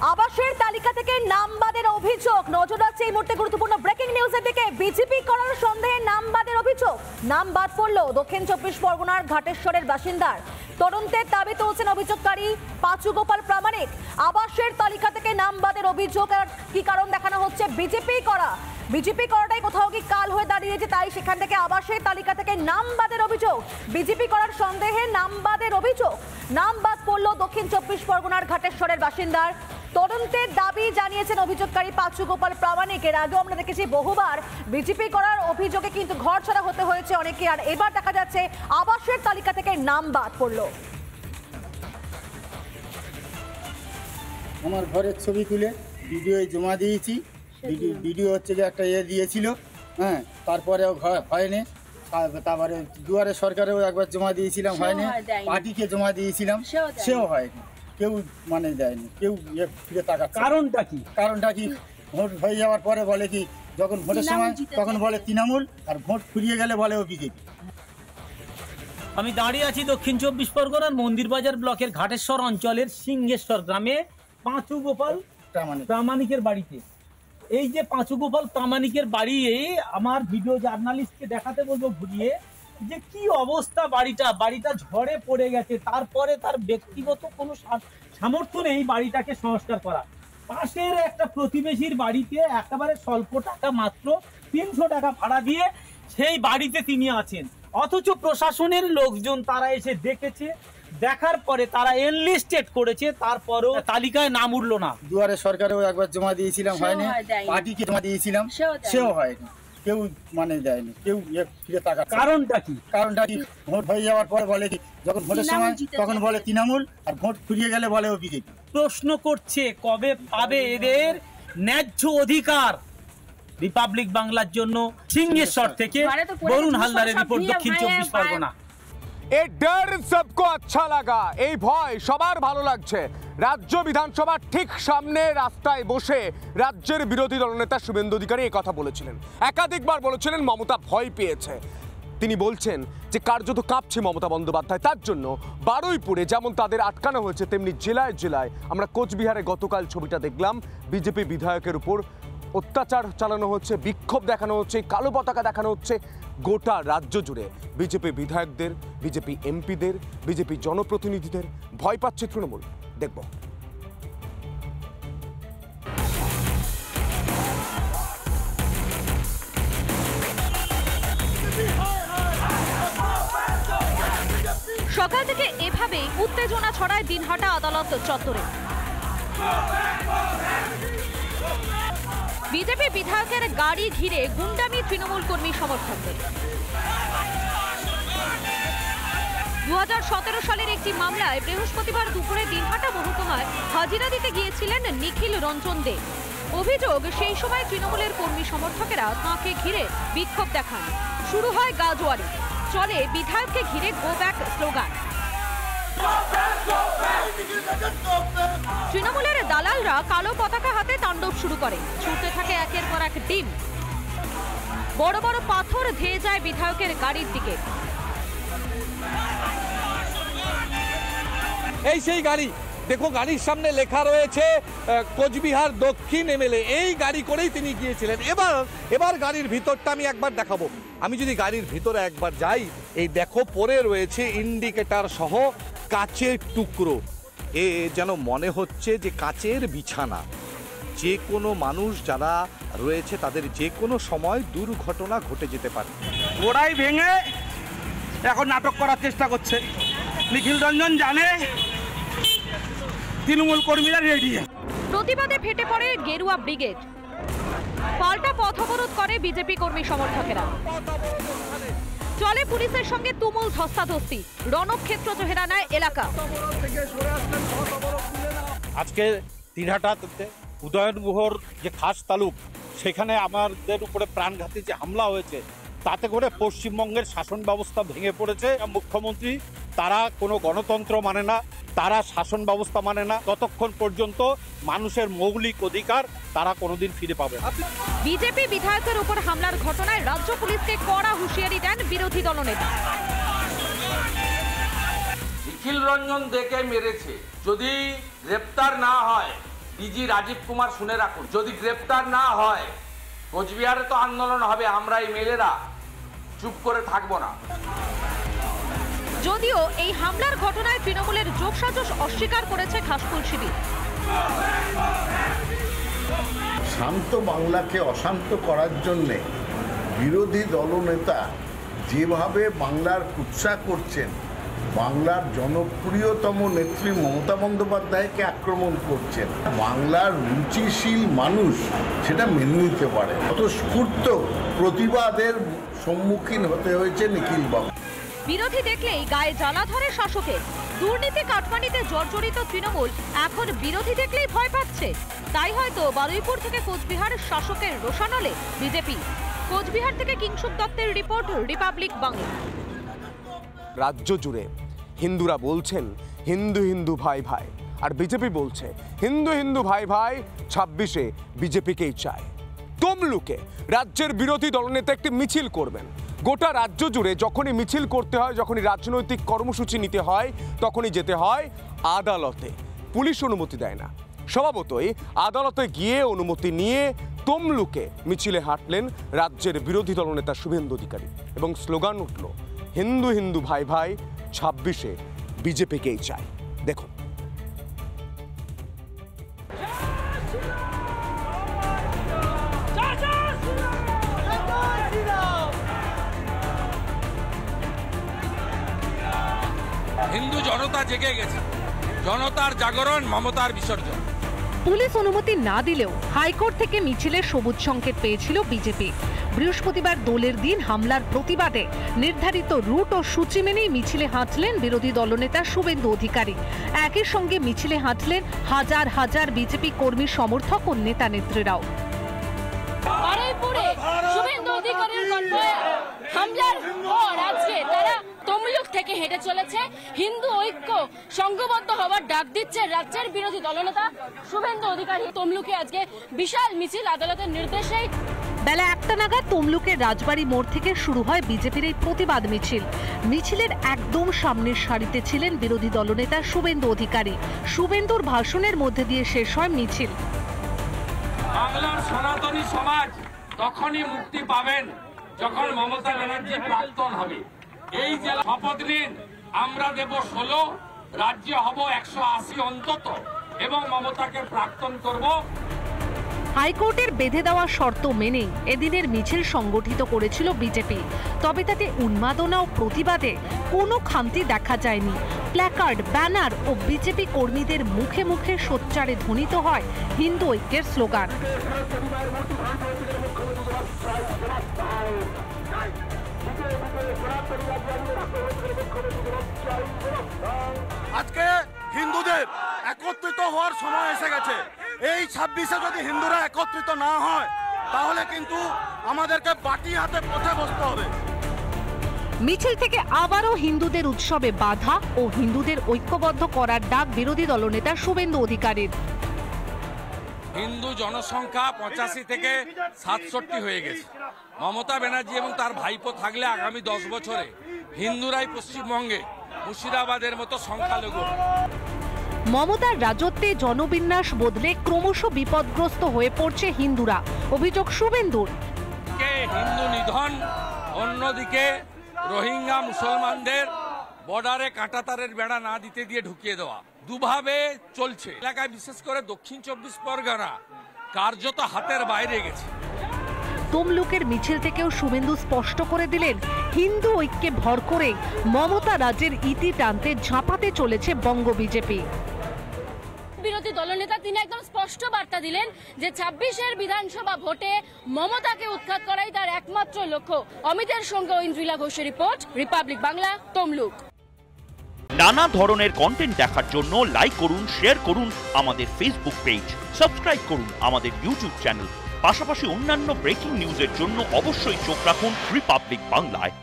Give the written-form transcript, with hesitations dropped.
আবাসের তালিকা থেকে নাম বাদের অভিযোগ। নজর রাখছে এই মুহূর্তে গুরুত্বপূর্ণ ব্রেকিং নিউজের দিকে। বিজেপি করার সন্দেহে নাম বাদের অভিযোগ। নাম বাদ পড়ল দক্ষিণ 24 পরগনার ঘাটেশ্বরের বাসিন্দার। তদন্তের দাবি তুলছেন অভিযোগকারী পাঁচু গোপাল প্রামাণিক। আবাসের তালিকা থেকে নাম বাদের অভিযোগ আর কি কারণ দেখানো হচ্ছে বিজেপি করাটাই কোথাও কি কাল হয়ে দাঁড়িয়েছে, তাই সেখান থেকে আবাসের তালিকা থেকে নাম বাদের অভিযোগ। বিজেপি করার সন্দেহে নাম বাদের অভিযোগ। নাম বাদ পড়ল দক্ষিণ 24 পরগনার ঘাটেশ্বরের বাসিন্দার। তদন্তের দাবি জানিয়েছেন অভিযোগকারী পাঁচু গোপাল প্রামাণিক। এর আগেও আমরা দেখেছি বহুবার বিজেপি করার অভিযোগে কিন্তু ঘরছাড়া হতে হয়েছে অনেকে, আর এবার দেখা যাচ্ছে আবাসের তালিকা থেকে নাম বাদ পড়ল। আমার ঘরের ছবি তুলে ভিডিও জমা দিয়েছি। ভিডিও হচ্ছে যে একটা দিয়েছিল, হ্যাঁ, তারপরেও হয়নি। তারপরে দুয়ারে সরকারেও একবার জমা দিয়েছিলাম, হয়নি। পার্টিকে জমা দিয়েছিলাম, সেও হয়নি। কেউ মানে দেয়নি, কেউ ফিরে তাকাচ্ছে। কারণটা কি ভোট হয়ে যাওয়ার পরে বলে কি, যখন ভোটের সময় তখন বলে তৃণমূল, আর ভোট ফুরিয়ে গেলে বলে ও বিজেপি। আমি দাঁড়িয়ে আছি দক্ষিণ 24 পরগনার মন্দিরবাজার ব্লকের ঘাটেশ্বর অঞ্চলের সিংহেশ্বর গ্রামে পাঁচু গোপাল প্রামাণিকের বাড়িতে। এই যে পাঁচু গোপাল প্রামাণিকের বাড়ি, আমার ভিডিও জার্নালিস্টকে দেখাতে বলবো ঘুরিয়ে যে কি অবস্থা। বাড়িটা ঝড়ে পড়ে গেছে, তারপরে তার ব্যক্তিগত কোনো সামর্থ্য নেই বাড়িটাকে সংস্কার করা। পাশের একটা প্রতিবেশীর বাড়িতে একেবারে স্বল্প টাকা, মাত্র 300 টাকা ভাড়া দিয়ে সেই বাড়িতে তিনি আছেন। অথচ প্রশাসনের লোকজন তারা এসে দেখেছে, দেখার পরে তারা এনলিস্টেড করেছে, তারপরেও তালিকায় নাম উঠলো না। দুয়ারে সরকারেও একবার জমা দিয়েছিলাম, হয়নি। পার্টিকে জমা দিয়েছিলাম, সেও হয়নি। কেউ মানে দেয়নি, কেউ ফিরে তাকাচ্ছে। কারণটা কি ভোট হয়ে যাওয়ার পরে বলে কি, যখন ভোটের সময় তখন বলে তৃণমূল, আর ভোট ফুরিয়ে গেলে বলে ও বিজেপি। প্রশ্ন করছে কবে পাবে এদের ন্যায্য অধিকার। রিপাবলিক বাংলার জন্য সিংহেশ্বর থেকে বরুণ হালদারের রিপোর্ট, দক্ষিণ 24 পরগনা। এ ডর সবকো আচ্ছা লাগা, এই ভয় সবার ভালো লাগছে। রাজ্য বিধানসভার ঠিক সামনে রাস্তায় বসে রাজ্যের বিরোধী দলনেতা শুভেন্দু অধিকারী এই কথা বলেছিলেন। একাধিকবার বলেছিলেন মমতা ভয় পেয়েছে। তিনি বলছেন যে কার্যত কাঁপছে মমতা বন্দ্যোপাধ্যায়। তার জন্য বারুইপুরে যেমন তাদের আটকানো হয়েছে, তেমনি জেলায় জেলায় আমরা কোচবিহারে গতকাল ছবিটা দেখলাম, বিজেপি বিধায়কের উপর অত্যাচার চালানো হচ্ছে, বিক্ষোভ দেখানো হচ্ছে, কালো পতাকা দেখানো হচ্ছে। গোটা রাজ্য জুড়ে বিজেপি বিধায়কদের, বিজেপি এমপিদের, বিজেপি জনপ্রতিনিধিদের ভয় পাচ্ছে তৃণমূল। দেখব সকাল থেকে এভাবে উত্তেজনা ছড়ায় দিনহাটা আদালত চত্বরে। বিজেপি বিধায়কের গাড়ি ঘিরে গুন্ডামি তৃণমূল কর্মী সমর্থকদের। 2017 সালের একটি মামলায় বৃহস্পতিবার দুপুরে দিনহাটা মহকুমায় হাজিরা দিতে গিয়েছিলেন নিখিল রঞ্জন দে। অভিযোগ, সেই সময় তৃণমূলের কর্মী সমর্থকেরা তাঁকে ঘিরে বিক্ষোভ দেখান। শুরু হয় গাজোয়ারি, চলে বিধায়ককে ঘিরে গো ব্যাক স্লোগান। তৃণমূলের দালালরা কালো পতাকা হাতে তাণ্ডব শুরু করে, ছুটতে থাকে একের পর এক ডিম। বড় বড় পাথর ধেয়ে যায় বিধায়কের গাড়ির দিকে। এই সেই গাড়ি, দেখো গাড়ির সামনে লেখা রয়েছে কোচবিহার দক্ষিণ এমএলএ। এই গাড়ি করেই তিনি গিয়েছিলেন। এবার গাড়ির ভিতরটা আমি একবার দেখাবো। আমি যদি গাড়ির ভিতরে একবার যাই, এই দেখো পরে রয়েছে ইন্ডিকেটর সহ কাচের টুকরো। এ যেন মনে হচ্ছে যে কাচের বিছানা। যে কোনো মানুষ যারা রয়েছে তাদের যে কোনো সময় দুর্ঘটনা ঘটে যেতে পারে। গোড়াই ভেঙে এখন নাটক করার চেষ্টা করছে। নিখিল রঞ্জন জানে তৃণমূল কর্মীরা রেডি। প্রতিবাদে ফেটে পড়ে গেরুয়া ব্রিগেড, পাল্টা পথ অবরোধ করে বিজেপি কর্মী সমর্থকেরা। চলে পুলিশের সঙ্গে তুমুল ধস্তাধস্তি, রণক্ষেত্র চেহারা নেয় এলাকা। আজকে দিনহাটাতে উদয়ন গুহর যে খাস তালুক, সেখানে আমাদের উপরে প্রাণঘাতী যে হামলা হয়েছে, তাতে করে পশ্চিমবঙ্গের শাসন ব্যবস্থা ভেঙে পড়েছে। মুখ্যমন্ত্রী তারা কোনো গণতন্ত্র মানে না, তারা শাসন ব্যবস্থা মানে না। ততক্ষণ পর্যন্ত মানুষের মৌলিক অধিকার তারা কোনোদিন ফিরে পাবে না। বিজেপি বিধায়কের উপর হামলার ঘটনায় রাজ্য পুলিশকে কড়া হুঁশিয়ারি দেন বিরোধী দলনেতা। নিখিল রঞ্জন দেকে মেরেছে, যদি গ্রেপ্তার না হয় ডিজি রাজীব কুমার শুনে রাখুন, যদি গ্রেপ্তার না হয় কোচবিহারে তো আন্দোলন হবে, আমরা এই মেলেরা চুপ করে থাকবো না। যদিও এই হামলার ঘটনায় তৃণমূলের যোগসাজশ অস্বীকার করেছে ঘাসফুল শিবির। শান্ত বাংলাকে অশান্ত করার জন্যে বিরোধী দলনেতা যেভাবে বাংলার কুৎসা করছেন, বাংলার জনপ্রিয়তম নেত্রী মমতা বন্দ্যোপাধ্যায়কে আক্রমণ করছেন, বাংলার রুচিশীল মানুষ সেটা মেনে নিতে পারে। স্বতঃস্ফূর্ত প্রতিবাদের সম্মুখীন হতে হয়েছে নিখিলবাবু। বিরোধী দেখলেই গায়ে জ্বালা ধরে শাসকের। দুর্নীতি কাটমানিতে জর্জরিত তৃণমূল এখন বিরোধী দেখলেই ভয় পাচ্ছে। তাই হয়তো বারুইপুর থেকে কোচবিহার শাসকের রোষানলে বিজেপি। কোচবিহার থেকে কিংশুক দত্তের রিপোর্ট, রিপাবলিক বাংলা। রাজ্য জুড়ে হিন্দুরা বলছেন হিন্দু হিন্দু ভাই ভাই, আর বিজেপি বলছে হিন্দু হিন্দু ভাই ভাই, 26-এ বিজেপিকেই চায়। তমলুকে রাজ্যের বিরোধী দলনেতা একটি মিছিল করবেন। গোটা রাজ্য জুড়ে যখনই মিছিল করতে হয়, যখনই রাজনৈতিক কর্মসূচি নিতে হয়, তখনই যেতে হয় আদালতে। পুলিশ অনুমতি দেয় না। স্বভাবতই আদালতে গিয়ে অনুমতি নিয়ে তমলুকে মিছিলে হাঁটলেন রাজ্যের বিরোধী দলনেতা শুভেন্দু অধিকারী এবং স্লোগান উঠল হিন্দু হিন্দু ভাই ভাই, 26-এ বিজেপিকেই চাই। দেখুন। হিন্দু জনতা জেগে গেছে, জনতার জাগরণ, মমতার বিসর্জন। পুলিশ অনুমতি না দিলেও হাইকোর্ট থেকে মিছিলের সবুজ সংকেত পেয়েছিল বিজেপি। বৃহস্পতিবার দোলের দিন হামলার প্রতিবাদে নির্ধারিত রুট ও সূচি মেনেই মিছিলে হাঁটলেন বিরোধী দলনেতা শুভেন্দু অধিকারী। একই সঙ্গে মিছিলে হাঁটলেন হাজার হাজার বিজেপি কর্মী, সমর্থক ও নেতা নেত্রীরাও। শুভেন্দু অধিকারীর কনভয়ে হামলার পর আজকে তারা তমলুক থেকে হেঁটে চলেছে। হিন্দু ঐক্য সংঘবদ্ধ হওয়ার ডাক দিচ্ছে রাজ্যের বিরোধী দলনেতা শুভেন্দু অধিকারী। তমলুকে আজকে বিশাল মিছিল আদালতের নির্দেশে। বেলা 1টা নাগাদ তমলুকের রাজবাড়ি মোড় থেকে শুরু হয় বিজেপির এই প্রতিবাদ মিছিল। মিছিলের একদম সামনের সারিতে ছিলেন বিরোধী দলনেতা শুভেন্দু অধিকারী। শুভেন্দুর ভাষণের মধ্যে দিয়ে শেষ হয় মিছিল। বাংলার সনাতনী সমাজ তখনই মুক্তি পাবেন যখন মমতা ব্যানার্জি প্রাক্তন হবে। এই যে শপথ নিন, আমরা দেব 16, রাজ্য হব 180 অন্তত, এবং মমতাকে প্রাক্তন করব। হাইকোর্টের বেঁধে দেওয়া শর্ত মেনে এদিনের মিছিল সংগঠিত করেছিল বিজেপি। তবে তাতে উন্মাদনা ও প্রতিবাদে কোনো খামতি দেখা যায়নি। প্ল্যাকার্ড, ব্যানার ও বিজেপি কর্মীদের মুখে মুখে সোচ্চারে ধ্বনিত হয় হিন্দু ঐক্যের স্লোগান। আজকে হিন্দুদের একত্রিত হওয়ার সময় এসে গেছে। এই 26-এ যদি হিন্দুরা একত্রিত না হয় তাহলে কিন্তু আমাদেরকে বাটি হাতে পথে বসতে হবে। মিছিল থেকে আবারও হিন্দুদের উৎসবে বাধা ও হিন্দুদের ঐক্যবদ্ধ করার ডাক বিরোধী দলনেতা শুভেন্দু অধিকারীর। হিন্দু জনসংখ্যা 85 থেকে 67 হয়ে গেছে। মমতা ব্যানার্জি এবং তার ভাইপো থাকলে আগামী 10 বছরে হিন্দুরাই পশ্চিমবঙ্গে মুর্শিদাবাদের মতো সংখ্যালঘু। মমতার রাজত্বে জনবিন্যাস বদলে ক্রমশ বিপদগ্রস্ত হয়ে পড়ছে হিন্দুরা। অভিযোগ শুভেন্দুর। হিন্দু নিধন, অন্যদিকে রোহিঙ্গা মুসলমানদের বর্ডারে কাঁটাতারের বেড়া না দিতে দিয়ে ঢুকিয়ে দেওয়া, দুভাবে চলছে। এলাকায় বিশেষ করে দক্ষিণ 24 পরগনা কার্যত হাতের বাইরে গেছে। তমলুকের মিছিল থেকেও শুভেন্দু স্পষ্ট করে দিলেন হিন্দু ঐক্যে ভর করে মমতা রাজ্যের ইতি টানতে ঝাঁপাতে চলেছে বঙ্গ বিজেপি। বিরোধী দলনেতা তিনি একদম স্পষ্ট বার্তা দিলেন যে 26-এর বিধানসভা ভোটে মমতাকে উৎখাত করাই তার একমাত্র লক্ষ্য। অমিতের সঙ্গে ঐন্দ্রিলা ঘোষের রিপোর্ট, রিপাবলিক বাংলা, তমলুক। নানা ধরনের কন্টেন্ট দেখার জন্য লাইক করুন, শেয়ার করুন আমাদের ফেসবুক পেজ, সাবস্ক্রাইব করুন আমাদের ইউটিউব চ্যানেল। পাশাপাশি অন্যান্য ব্রেকিং নিউজের জন্য অবশ্যই চোখ রাখুন রিপাবলিক বাংলায়।